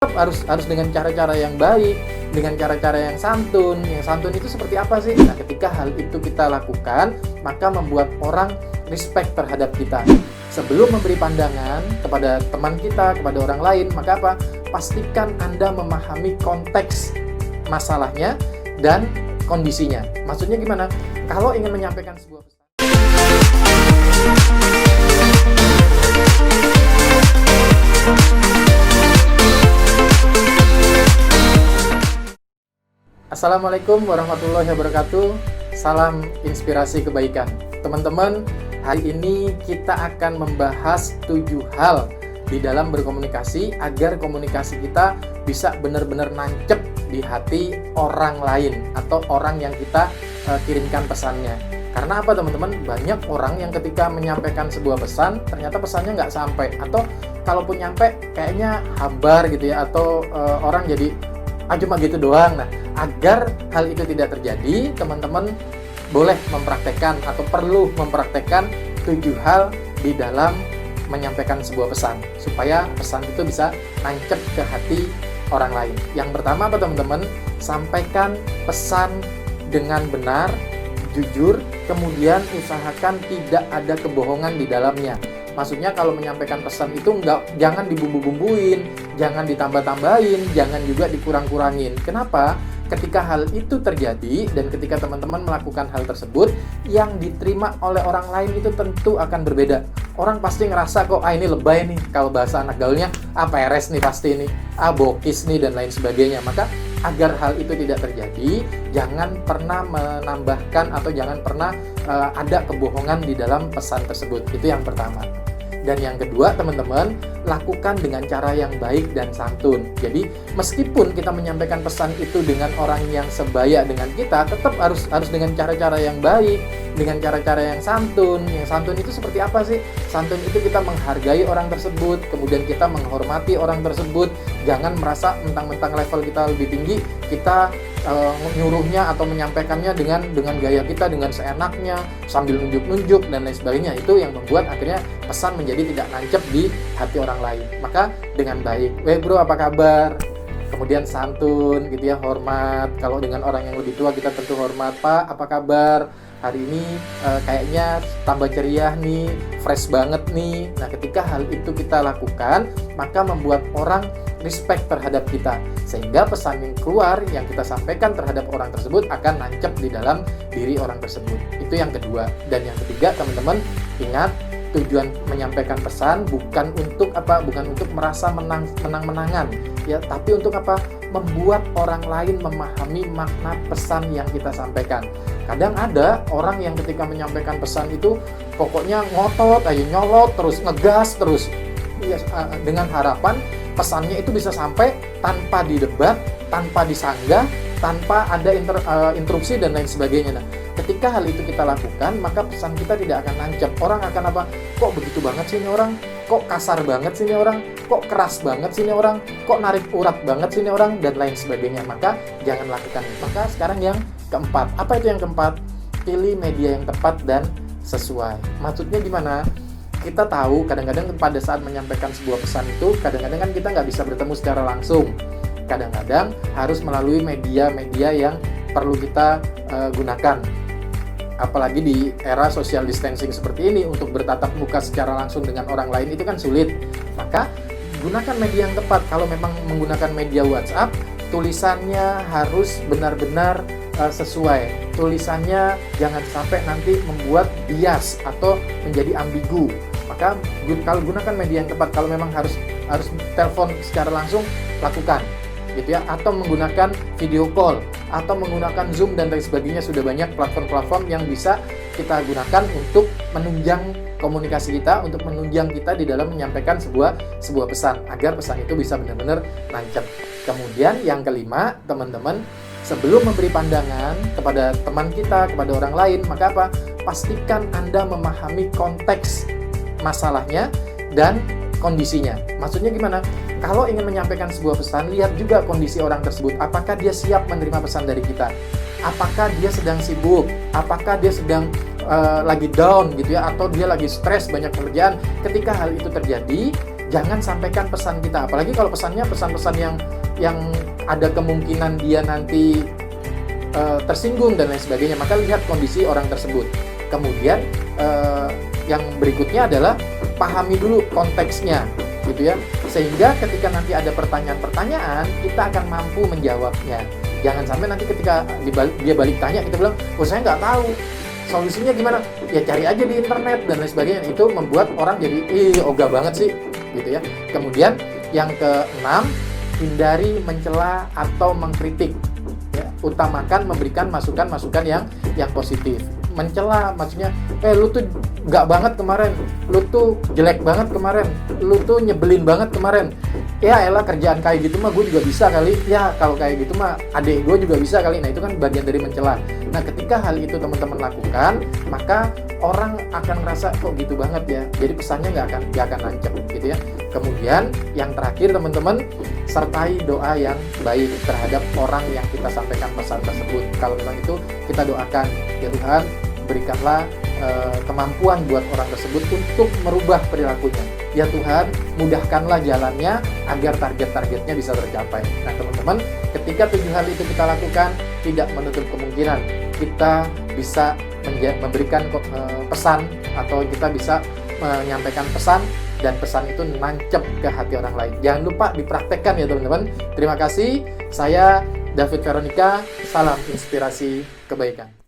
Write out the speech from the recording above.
harus dengan cara-cara yang baik, dengan cara-cara yang santun. Yang santun itu seperti apa sih? Nah, ketika hal itu kita lakukan, maka membuat orang respect terhadap kita. Sebelum memberi pandangan kepada teman kita, kepada orang lain, maka apa? Pastikan Anda memahami konteks masalahnya dan kondisinya. Maksudnya gimana? Kalau ingin menyampaikan sebuah pesan, Assalamualaikum warahmatullahi wabarakatuh. Salam inspirasi kebaikan. Teman-teman, hari ini kita akan membahas 7 hal di dalam berkomunikasi agar komunikasi kita bisa benar-benar nancep di hati orang lain atau orang yang kita kirimkan pesannya. Karena apa teman-teman? Banyak orang yang ketika menyampaikan sebuah pesan, ternyata pesannya nggak sampai. Atau kalaupun nyampe, kayaknya hambar gitu ya. Atau orang jadi cuma gitu doang. Nah, agar hal itu tidak terjadi, teman-teman boleh mempraktekkan atau perlu mempraktekkan 7 hal di dalam menyampaikan sebuah pesan supaya pesan itu bisa nancep ke hati orang lain. Yang pertama apa teman-teman? Sampaikan pesan dengan benar, jujur, kemudian usahakan tidak ada kebohongan di dalamnya. Maksudnya kalau menyampaikan pesan itu jangan dibumbu-bumbuin, jangan ditambah-tambahin, jangan juga dikurang-kurangin. Kenapa? Ketika hal itu terjadi dan ketika teman-teman melakukan hal tersebut, yang diterima oleh orang lain itu tentu akan berbeda. Orang pasti ngerasa kok, ini lebay nih, kalau bahasa anak gaulnya, peres nih pasti nih, bokis nih, dan lain sebagainya. Maka agar hal itu tidak terjadi, jangan pernah menambahkan atau jangan pernah ada kebohongan di dalam pesan tersebut. Itu yang pertama. Dan yang kedua, teman-teman, lakukan dengan cara yang baik dan santun. Jadi, meskipun kita menyampaikan pesan itu dengan orang yang sebaya dengan kita, tetap harus dengan cara-cara yang baik, dengan cara-cara yang santun. Yang santun itu seperti apa sih? Santun itu kita menghargai orang tersebut, kemudian kita menghormati orang tersebut. Jangan merasa mentang-mentang level kita lebih tinggi, kita nyuruhnya atau menyampaikannya dengan gaya kita, dengan seenaknya, sambil nunjuk-nunjuk dan lain sebagainya. Itu yang membuat akhirnya pesan menjadi tidak nancep di hati orang lain. Maka dengan baik, bro apa kabar? Kemudian santun gitu ya, hormat. Kalau dengan orang yang lebih tua kita tentu hormat, Pak apa kabar? Hari ini kayaknya tambah ceria nih, fresh banget nih. Nah, ketika hal itu kita lakukan, maka membuat orang respect terhadap kita. Sehingga pesan yang keluar, yang kita sampaikan terhadap orang tersebut akan nancep di dalam diri orang tersebut. Itu yang kedua. Dan yang ketiga, teman-teman, ingat, tujuan menyampaikan pesan bukan untuk bukan untuk merasa menang-menangan ya, tapi untuk membuat orang lain memahami makna pesan yang kita sampaikan. Kadang ada orang yang ketika menyampaikan pesan itu pokoknya ngotot aja, nyolot terus, ngegas terus ya, dengan harapan pesannya itu bisa sampai tanpa didebat, tanpa disanggah, tanpa ada interupsi dan lain sebagainya. Nah, ketika hal itu kita lakukan, maka pesan kita tidak akan nancap. Orang akan kok begitu banget sih ini orang, kok kasar banget sih ini orang, kok keras banget sih ini orang, kok narik urat banget sih ini orang, dan lain sebagainya. Maka jangan lakukan. Maka sekarang yang keempat, apa itu yang keempat? Pilih media yang tepat dan sesuai. Maksudnya gimana? Kita tahu kadang-kadang pada saat menyampaikan sebuah pesan itu, kadang-kadang kan kita nggak bisa bertemu secara langsung. Kadang-kadang harus melalui media-media yang perlu kita gunakan. Apalagi di era social distancing seperti ini, untuk bertatap muka secara langsung dengan orang lain itu kan sulit. Maka gunakan media yang tepat. Kalau memang menggunakan media WhatsApp, tulisannya harus benar-benar sesuai. Tulisannya jangan sampai nanti membuat bias atau menjadi ambigu. Maka kalau gunakan media yang tepat, kalau memang harus telepon secara langsung, lakukan gitu ya, atau menggunakan video call atau menggunakan Zoom dan lain sebagainya. Sudah banyak platform-platform yang bisa kita gunakan untuk menunjang komunikasi kita, untuk menunjang kita di dalam menyampaikan sebuah pesan agar pesan itu bisa benar-benar nancep. Kemudian yang kelima, teman-teman, sebelum memberi pandangan kepada teman kita, kepada orang lain, maka pastikan Anda memahami konteks masalahnya dan kondisinya. Maksudnya gimana? Kalau ingin menyampaikan sebuah pesan, lihat juga kondisi orang tersebut. Apakah dia siap menerima pesan dari kita? Apakah dia sedang sibuk? Apakah dia sedang lagi down gitu ya? Atau dia lagi stres, banyak pekerjaan? Ketika hal itu terjadi, jangan sampaikan pesan kita, apalagi kalau pesannya pesan-pesan yang ada kemungkinan dia nanti tersinggung dan lain sebagainya. Maka lihat kondisi orang tersebut. Kemudian yang berikutnya adalah pahami dulu konteksnya, gitu ya, sehingga ketika nanti ada pertanyaan-pertanyaan kita akan mampu menjawabnya. Jangan sampai nanti ketika dia balik tanya kita bilang, oh saya nggak tahu solusinya gimana, ya cari aja di internet dan lain sebagainya. Itu membuat orang jadi ogah banget sih, gitu ya. Kemudian yang keenam, hindari mencela atau mengkritik ya, utamakan memberikan masukan-masukan yang positif. Mencela maksudnya lu tuh nggak banget kemarin, lu tuh jelek banget kemarin, lu tuh nyebelin banget kemarin, ya elah kerjaan kayak gitu mah gue juga bisa kali, ya kalau kayak gitu mah adik gue juga bisa kali. Nah itu kan bagian dari mencela. Nah ketika hal itu teman-teman lakukan, maka orang akan merasa kok gitu banget ya, jadi pesannya nggak akan nancep, gitu ya. Kemudian yang terakhir teman-teman, sertai doa yang baik terhadap orang yang kita sampaikan pesan tersebut. Kalau memang itu kita doakan, ya Tuhan berikanlah kemampuan buat orang tersebut untuk merubah perilakunya. Ya Tuhan, mudahkanlah jalannya agar target-targetnya bisa tercapai. Nah teman-teman, ketika 7 hal itu kita lakukan, tidak menutup kemungkinan kita bisa memberikan pesan, atau kita bisa menyampaikan pesan, dan pesan itu nancep ke hati orang lain. Jangan lupa dipraktekkan ya teman-teman. Terima kasih. Saya David Veronica, salam inspirasi kebaikan.